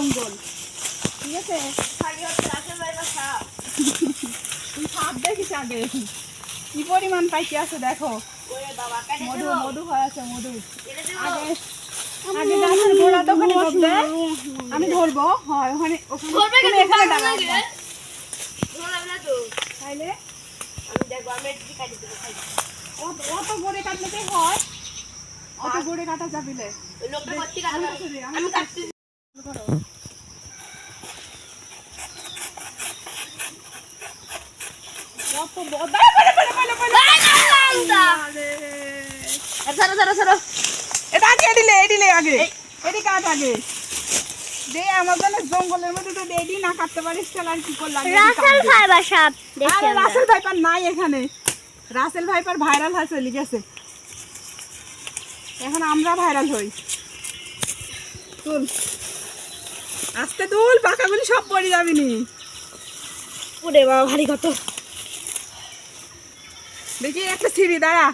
জঙ্গল, ঠিক আছে? তুই সাপ দেখিস আগে কি পরিমাণ পাইতে আছে দেখো। মধু মধু হয়েছে মধু। আগে আগে গাছের গোড়া তো ওখানে ঢুকবে, আমি ধরবো। হয় ওখানে তুমি এখানে দাঁড়াও তাইলে অত গড়ে কাটলেই হয়, অত গড়ে কাটা যাবিলে জঙ্গলের মধ্যে তো এডি না কাটতে পারিস তাহলে আর কি করলাম? রাসেল ভাইপার নাই এখানে, রাসেল ভাইপার ভাইরাল হয়ে চলে গেছে, এখন আমরা ভাইরাল হই। তুল আস্তে তুল, পাকাগুলি সব পড়ে যাবি নি। ওরে বাবা ভারী কত। দেখি একটা সিঁড়ি দাঁড়া।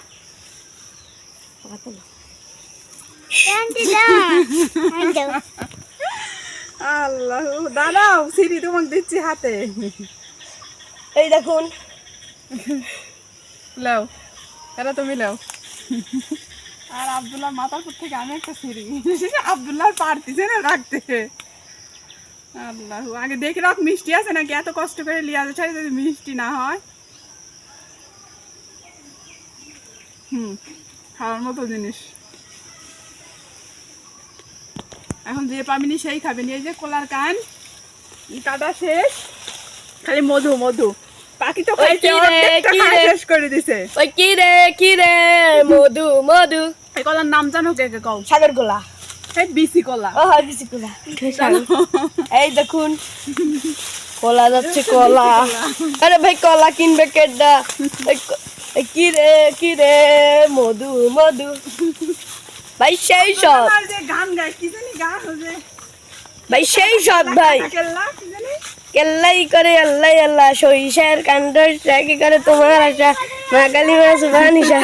আল্লাহ দাঁড়াও, সিঁড়ি তোমাকে দিচ্ছি হাতে। এই দেখুন লাও, এরা তুমি লাও। আর আব্দুল্লাহ মাথার উপর থেকে আমি একটা সিঁড়ি, আব্দুল্লাহ পারতিছে না রাখতে। আল্লাহ আগে দেখে রাখ মিষ্টি আছে নাকি, এত কষ্ট করে লিয়া ছাড়ি যদি মিষ্টি না হয়। খাওয়ার মতো জিনিস এখন যে পাবিনি সেই খাবেনি। এই যে কলার কান কাটা শেষ, খালি মধু মধু। পাখি তো শেষ করে দিছে। ওই কি রে মধু মধু। এই কলার নাম জানো কে কে কও? সাগর গোলা। এই বিসি কলা। ও হয় বিসি কলা। এই দেখুন কলা যাচ্ছে কলা। আরে ভাই কলা কিনবে কেডা? কি রে মধু মধু। ভাই সেই সব গান গায় কি জানি গান হচ্ছে ভাই, সেই সব ভাই কেল্লাই করে আল্লাহ আল্লাহ। সরিষার কাণ্ড কি করে তোমার আশা, মা কালী মা সুবহানিশা।